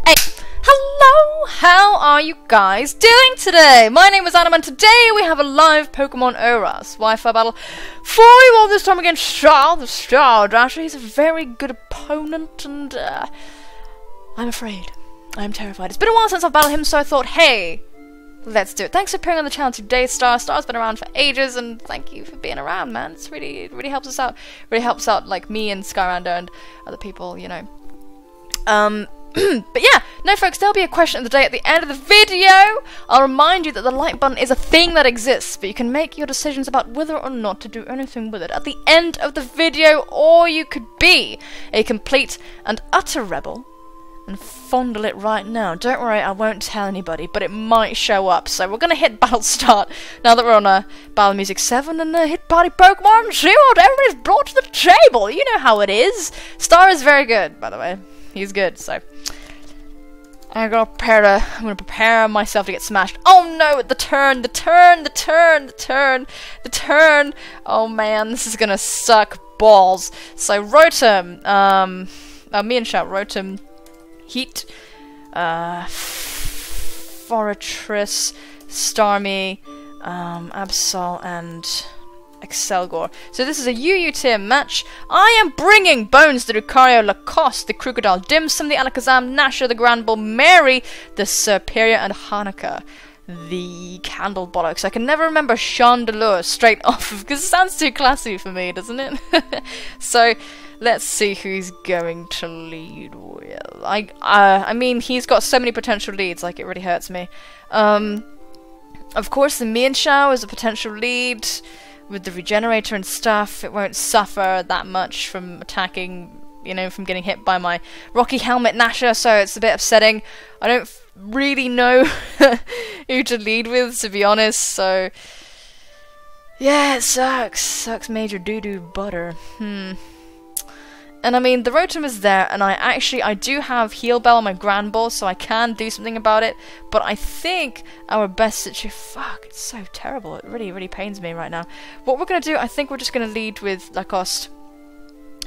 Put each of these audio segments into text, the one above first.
Hey, hello! How are you guys doing today? My name is Anima and today we have a live Pokemon ORAS Wi-Fi battle for you all this time against StarDasher. He's a very good opponent and I'm afraid. I'm terrified. It's been a while since I've battled him, so I thought, hey, let's do it. Thanks for appearing on the channel today, Star. Star's been around for ages, and thank you for being around, man. It really helps us out. Really helps out, like, me and Skyrander and other people, you know. But yeah, no folks, there'll be a question of the day at the end of the video. I'll remind you that the like button is a thing that exists, but you can make your decisions about whether or not to do anything with it at the end of the video, or you could be a complete and utter rebel and fondle it right now. Don't worry, I won't tell anybody, but it might show up. So we're gonna hit battle start now that we're on Battle Music 7 and hit party Pokemon and see what everybody's brought to the table. You know how it is. Star is very good, by the way. He's good, so I'm gonna prepare myself to get smashed. Oh no, the turn. Oh man, this is gonna suck balls. So Rotom, me and Shout Rotom, Heat, Fortress, Starmie, Absol, and Excelgor. So this is a UU tier match. I am bringing Bones, the Lucario, Lacoste, the Crocodile, Dimsum, the Alakazam, Nasher, the Granbull, Mary, the Superior, and Hanukkah, the Candle Bollocks. I can never remember Chandelure straight off of, because it sounds too classy for me, doesn't it? So let's see who's going to lead with. I mean, he's got so many potential leads, like it really hurts me. Of course, the Mienshao is a potential lead. With the regenerator and stuff, it won't suffer that much from attacking, you know, from getting hit by my Rocky Helmet Nasher, so it's a bit upsetting. I don't really know who to lead with, to be honest, so yeah, it sucks. Sucks major doo-doo butter. And I mean, the Rotom is there, and I do have Heal Bell on my Granbull, so I can do something about it, but I think our best situation... Fuck, it's so terrible. It really pains me right now. What we're going to do, I think we're just going to lead with Lacoste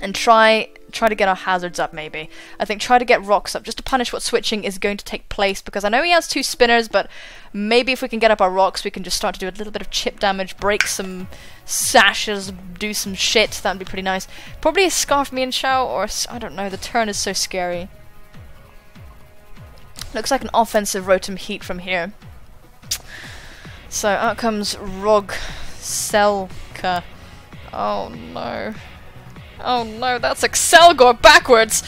and try to get our hazards up, maybe. I think try to get rocks up, just to punish what switching is going to take place, because I know he has 2 spinners, but maybe if we can get up our rocks, we can just start to do a little bit of chip damage, break some sashes, do some shit. That would be pretty nice. Probably a Scarf Mienshao, or I don't know, the turn is so scary. Looks like an offensive Rotom Heat from here. So out comes Rog Selka. Oh no. Oh no, that's Excelgor backwards!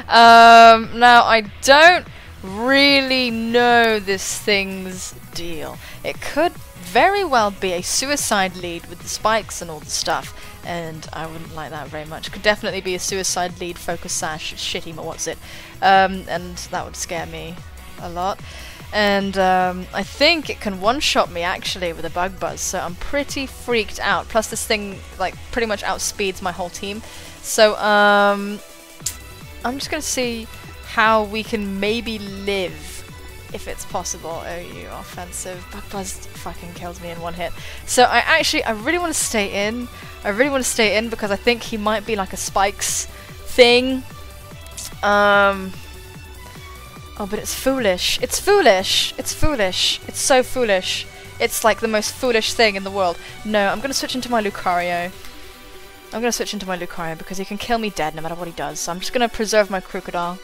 Now, I don't really know this thing's deal. It could very well be a suicide lead with the spikes and all the stuff, and I wouldn't like that very much. Could definitely be a suicide lead, Focus Sash, shitty, what's it? And that would scare me a lot. And I think it can one-shot me actually with a Bug Buzz, so I'm pretty freaked out. Plus this thing like pretty much outspeeds my whole team. So I'm just gonna see how we can maybe live, if it's possible. Oh, you offensive. Bug Buzz fucking kills me in one hit. So I really want to stay in. I really want to stay in because I think he might be like a Spikes thing. Oh, but it's foolish. It's foolish. It's foolish. It's so foolish. It's like the most foolish thing in the world. No, I'm going to switch into my Lucario. I'm going to switch into my Lucario because he can kill me dead no matter what he does. So I'm just going to preserve my Crocodile.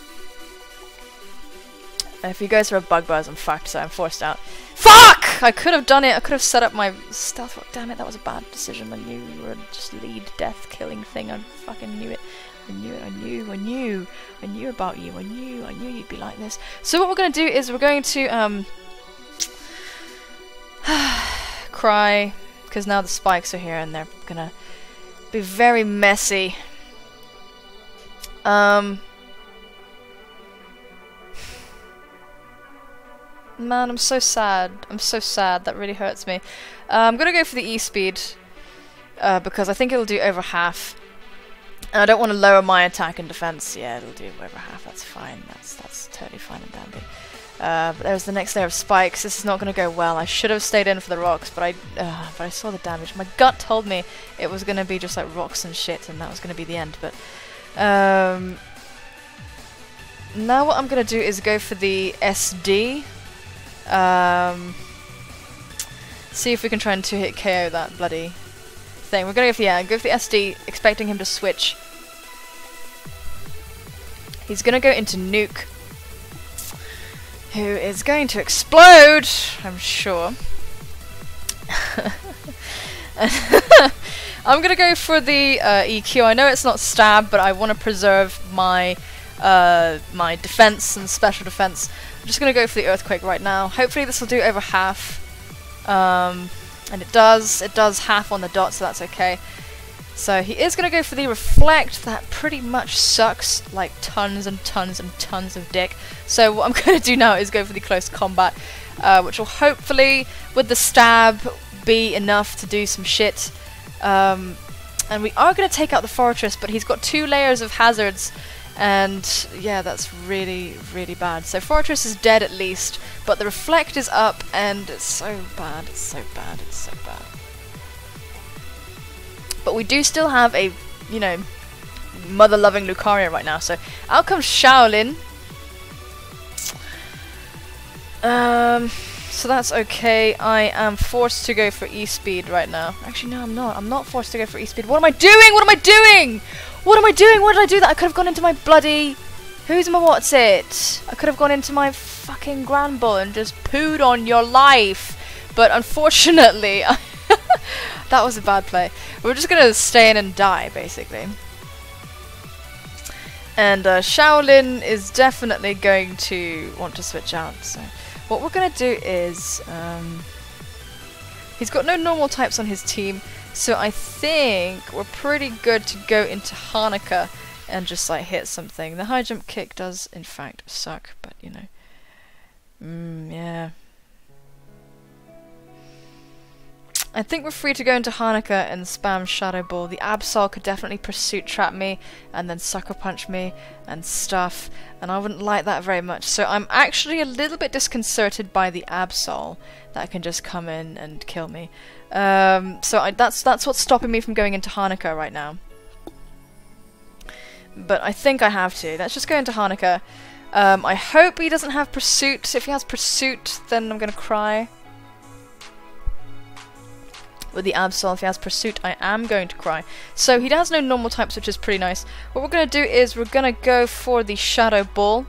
If he goes for a Bug Buzz, I'm fucked, so I'm forced out. Fuck! I could have done it. I could have set up my Stealth Rock. Damn it, that was a bad decision. I knew you were just lead death killing thing. I fucking knew it. I knew it, I knew about you, I knew you'd be like this. So what we're going to do is we're going to, cry, because now the spikes are here and they're going to be very messy. Man, I'm so sad. I'm so sad. That really hurts me. I'm going to go for the E-Speed, because I think it'll do over half. And I don't want to lower my attack and defense. Yeah, it'll do over half. That's fine. That's totally fine and dandy. But there's the next layer of spikes. This is not going to go well. I should have stayed in for the rocks, but I saw the damage. My gut told me it was going to be just like rocks and shit, and that was going to be the end. But Now what I'm going to do is go for the SD. See if we can try and 2-hit KO that bloody thing. We're going to go for the SD, expecting him to switch. He's going to go into Nuke, who is going to explode, I'm sure. I'm going to go for the EQ. I know it's not stab, but I want to preserve my my defense and special defense. I'm just going to go for the Earthquake right now. Hopefully this will do over half. And it does half on the dot, so that's okay. So he is going to go for the Reflect. That pretty much sucks like tons and tons and tons of dick. So what I'm going to do now is go for the Close Combat, which will hopefully, with the stab, be enough to do some shit. And we are going to take out the Fortress, but he's got 2 layers of hazards. And yeah, that's really, really bad. So Fortress is dead at least, but the Reflect is up, and it's so bad, it's so bad, it's so bad. But we do still have a, you know, mother-loving Lucaria right now. So out comes Shaolin. So that's okay. I am forced to go for E-Speed right now. Actually, no, I'm not. I'm not forced to go for E-Speed. What am I doing? What am I doing? What am I doing? Why did I do that? I could have gone into my bloody... Who's my what's it? I could have gone into my fucking Granbull and just pooed on your life. But unfortunately... that was a bad play. We're just gonna stay in and die, basically. And Shaolin is definitely going to want to switch out. So what we're gonna do is... he's got no normal types on his team. So I think we're pretty good to go into Hanukkah and just like hit something. The high jump kick does in fact suck, but you know. Yeah. I think we're free to go into Hanukkah and spam Shadow Ball. The Absol could definitely Pursuit Trap me and then Sucker Punch me and stuff, and I wouldn't like that very much. So I'm actually a little bit disconcerted by the Absol that can just come in and kill me. So that's what's stopping me from going into Hanukkah right now. But I think I have to. Let's just go into Hanukkah. I hope he doesn't have Pursuit. If he has Pursuit, then I'm gonna cry. With the Absol, if he has Pursuit, I am going to cry. So he has no normal types, which is pretty nice. What we're going to do is we're going to go for the Shadow Ball.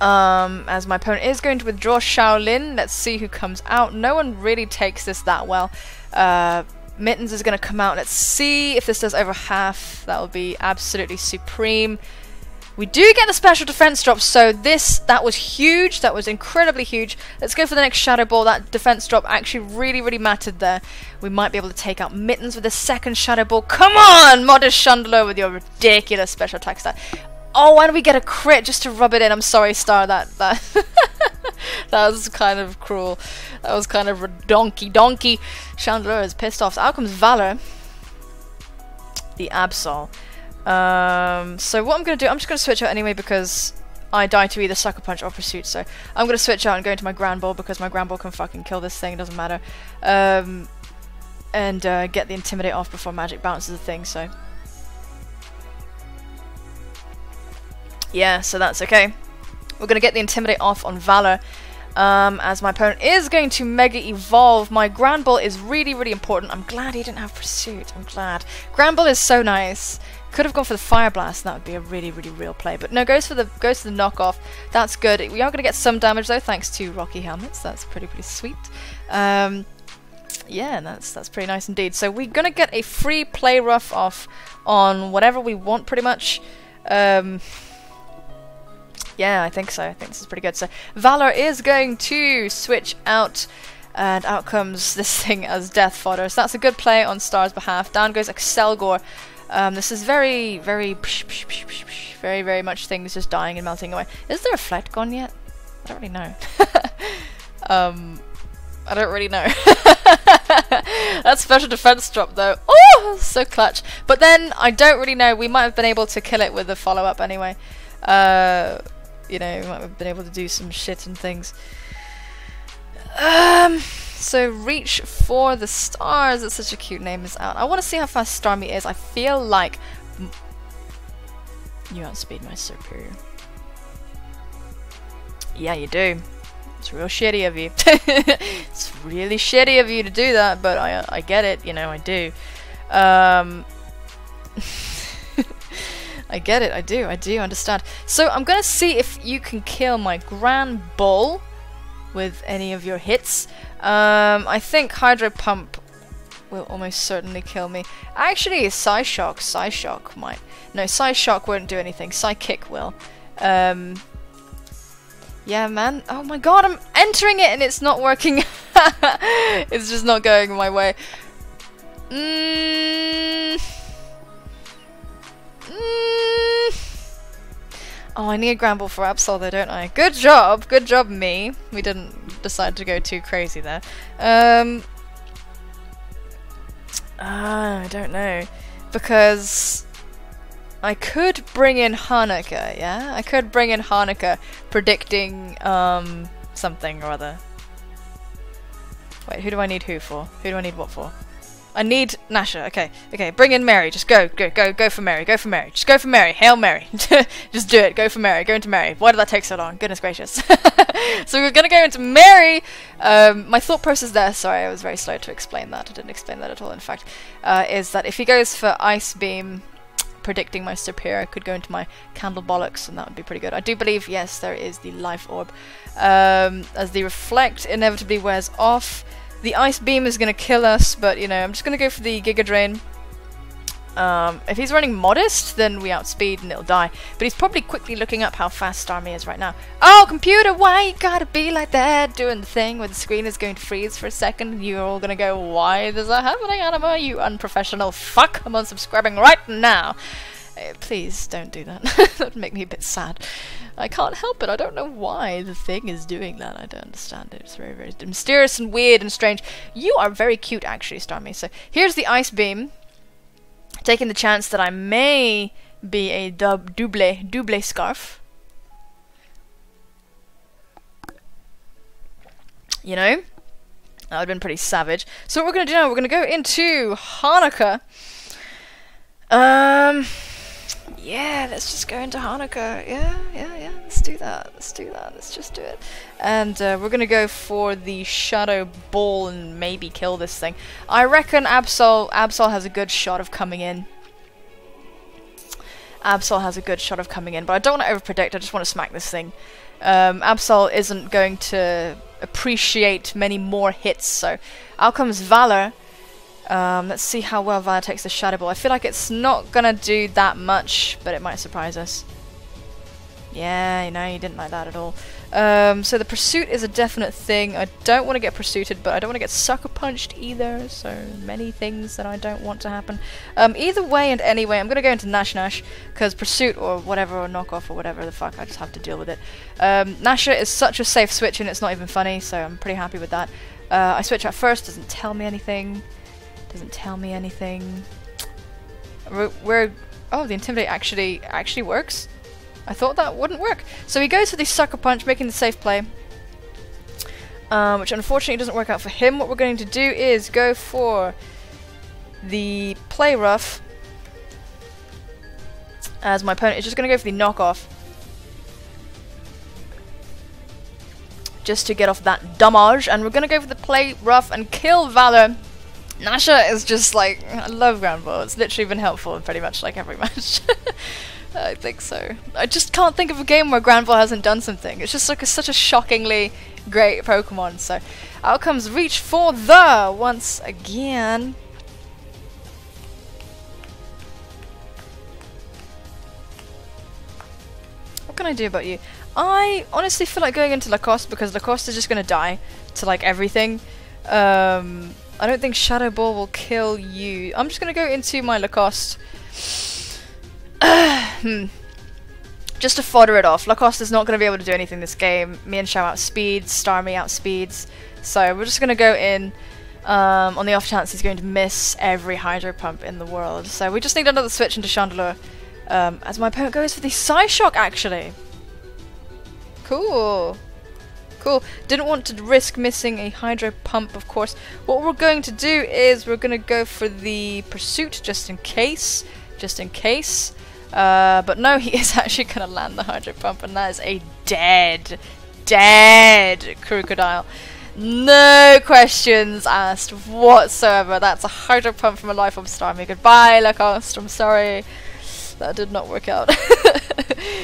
As my opponent is going to withdraw Shaolin. Let's see who comes out. No one really takes this that well. Mittens is going to come out. Let's see if this does over half. That will be absolutely supreme. We do get the special defense drop, so that was huge. That was incredibly huge. Let's go for the next Shadow Ball. That defense drop actually really, really mattered there. We might be able to take out Mittens with the second Shadow Ball. Come on, Modest Chandler, with your ridiculous special attack stat. Oh, why don't we get a crit just to rub it in? I'm sorry, Star. That that was kind of cruel. That was kind of a donkey. Chandler is pissed off. So out comes Valor, the Absol. So what I'm going to do, I'm just going to switch out anyway because I die to either Sucker Punch or Pursuit, so I'm going to switch out and go into my Grand Ball because my Grand Ball can fucking kill this thing, it doesn't matter. And get the Intimidate off before Magic bounces the thing, so... Yeah, so that's okay. We're going to get the Intimidate off on Valor. As my opponent is going to Mega Evolve. My Grand Ball is really, really important. I'm glad he didn't have Pursuit. I'm glad. Grand Ball is so nice. Could have gone for the Fire Blast. And that would be a really, really real play. But no, goes for the knockoff. That's good. We are going to get some damage though, thanks to Rocky Helmets. That's pretty sweet. Yeah, that's pretty nice indeed. So we're going to get a free play rough off on whatever we want, pretty much. Yeah, I think so. I think this is pretty good. So Valor is going to switch out, and out comes this thing as death fodder. So that's a good play on Star's behalf. Down goes Excelgor. This is very, very much things just dying and melting away. Is the Reflect gone yet? I don't really know. I don't really know. That special defense drop though. Oh, so clutch. But then I don't really know. We might have been able to kill it with a follow-up anyway. You know, we might have been able to do some shit and things. So Reach for the Stars. It's such a cute name. Is out. I want to see how fast Starmie is. I feel like You outspeed my superior. Yeah, you do. It's real shitty of you. It's really shitty of you to do that, but I get it, you know, I do. I get it, I do understand. So I'm gonna see if you can kill my Grand Bull with any of your hits. I think Hydro Pump will almost certainly kill me. Actually, Psyshock might. No, Psyshock won't do anything. Psykick will. Yeah, man. Oh my god, I'm entering it and it's not working. It's just not going my way. Oh, I need a Gramble for Absol though, don't I? Good job me. We didn't decide to go too crazy there. I don't know. Because I could bring in Hanukkah, yeah? I could bring in Hanukkah predicting something or other. Wait, who do I need who for? Who do I need what for? I need Nasha. Okay, bring in Mary. Just go for Mary. Just go for Mary. Hail Mary. Just do it. Go for Mary. Go into Mary. Why did that take so long? Goodness gracious. So we're gonna go into Mary. My thought process there, sorry, I was very slow to explain that. I didn't explain that at all, in fact, is that if he goes for Ice Beam, predicting my superior, I could go into my Candle Bollocks, and that would be pretty good. I do believe, yes, there is the Life Orb. As the Reflect inevitably wears off, the Ice Beam is going to kill us, but, you know, I'm just going to go for the Giga Drain. If he's running Modest, then we outspeed and it'll die. But he's probably quickly looking up how fast Starmie is right now. Oh, computer, why you gotta be like that? Doing the thing where the screen is going to freeze for a second and you're all going to go, why is that happening, Anima? You unprofessional fuck. I'm unsubscribing right now. Please don't do that. That would make me a bit sad. I can't help it. I don't know why the thing is doing that. I don't understand it. It's very, very mysterious and weird and strange. You are very cute, actually, Starmie. So here's the Ice Beam. Taking the chance that I may be a double scarf. You know? That would have been pretty savage. So what we're going to do now, we're going to go into Hanukkah. Yeah, let's just go into Hanukkah. Yeah, let's do that. Let's just do it. And we're gonna go for the Shadow Ball and maybe kill this thing. I reckon Absol has a good shot of coming in. Absol has a good shot of coming in, but I don't want to overpredict. I just want to smack this thing. Absol isn't going to appreciate many more hits, so out comes Valor. Let's see how well Valor takes the Shadow Ball. I feel like it's not gonna do that much, but it might surprise us. Yeah, you know, you didn't like that at all. So the Pursuit is a definite thing. I don't want to get Pursuited, but I don't want to get Sucker Punched either, so many things that I don't want to happen. Either way and anyway, I'm gonna go into Nash, because Pursuit or whatever, or Knockoff or whatever the fuck, I just have to deal with it. Nasha is such a safe switch and it's not even funny, so I'm pretty happy with that. I switch out first, doesn't tell me anything. Oh, the Intimidate actually works. I thought that wouldn't work. So he goes for the Sucker Punch, making the safe play. Which unfortunately doesn't work out for him. What we're going to do is go for the Play Rough, as my opponent is just going to go for the Knockoff. Just to get off that damage, and we're going to go for the Play Rough and kill Valor. Nasha is just like, I love Grand Ball. It's literally been helpful in pretty much like every match. I think so. I just can't think of a game where Grand Ball hasn't done something. It's just like such a shockingly great Pokemon. So out comes Reach for the once again. What can I do about you? I honestly feel like going into Lacoste because Lacoste is just going to die to like everything. I don't think Shadow Ball will kill you. I'm just going to go into my Lacoste. Just to fodder it off. Lacoste is not going to be able to do anything this game. Me and Shao outspeeds, Starmie outspeeds. So we're just going to go in on the off chance he's going to miss every Hydro Pump in the world. So we just need another switch into Chandelure. As my opponent goes for the Psyshock, actually. Cool. Didn't want to risk missing a Hydro Pump, of course. What we're going to do is we're going to go for the Pursuit, just in case. But no, he is actually going to land the hydro pump, and that is a dead crocodile. No questions asked whatsoever. That's a hydro pump from a life orb Starmie. Goodbye, Lacoste. I'm sorry. That did not work out.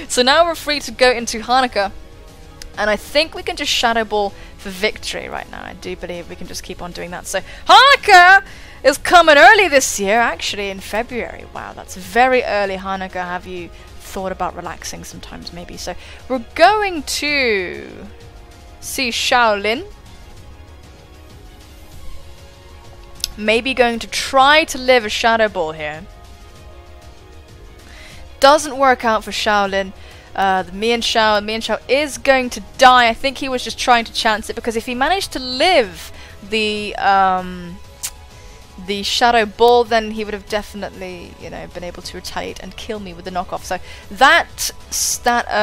So now we're free to go into Hanukkah. And I think we can just Shadow Ball for victory right now. I do believe we can just keep on doing that. So Hanukkah is coming early this year, actually in February. Wow, that's very early. Hanukkah, have you thought about relaxing sometimes maybe? So we're going to see Shaolin. Maybe going to try to live a Shadow Ball here. Doesn't work out for Shaolin. Me and Shao is going to die. I think he was just trying to chance it, because if he managed to live the Shadow Ball, then he would have definitely, you know, been able to retaliate and kill me with the knockoff. So that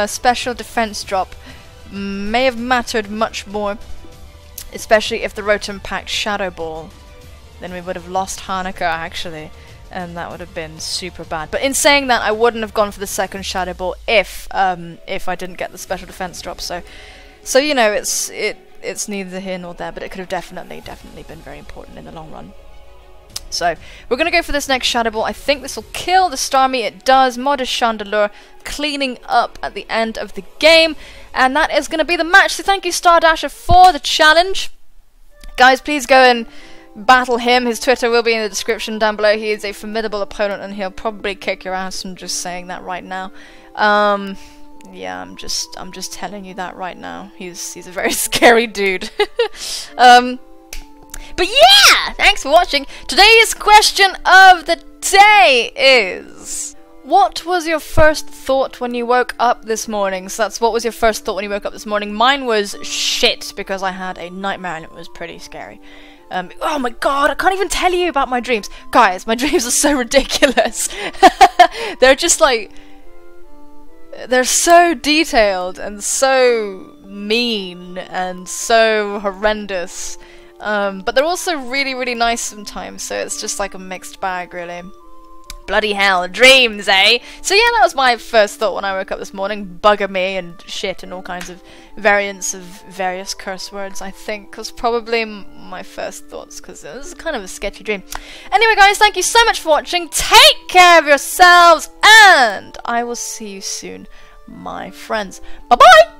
special defense drop may have mattered much more, especially if the Rotom packed Shadow Ball. Then we would have lost Hanukkah, actually, and that would have been super bad. But in saying that, I wouldn't have gone for the second Shadow Ball if I didn't get the special defense drop. So you know, it's neither here nor there, but it could have definitely been very important in the long run. So we're gonna go for this next Shadow Ball. I think this will kill the Starmie. It does. Modest Chandelure cleaning up at the end of the game, and that is gonna be the match. So thank you, StarDasher, for the challenge, guys. Please go and battle him. His Twitter will be in the description down below. He is a formidable opponent, and he'll probably kick your ass. I'm just saying that right now. Yeah, I'm just telling you that right now. He's a very scary dude. But yeah, thanks for watching. Today's question of the day is: what was your first thought when you woke up this morning? So that's what was your first thought when you woke up this morning. Mine was shit, because I had a nightmare and it was pretty scary. Oh my god, I can't even tell you about my dreams. Guys, my dreams are so ridiculous. They're just like, they're so detailed and so mean and so horrendous. But they're also really, really nice sometimes, so it's just like a mixed bag, really. Bloody hell, dreams, eh? So yeah, that was my first thought when I woke up this morning. Bugger me and shit and all kinds of variants of various curse words, I think, was probably my first thoughts, because it was kind of a sketchy dream. Anyway, guys, thank you so much for watching. Take care of yourselves, and I will see you soon, my friends. Bye-bye!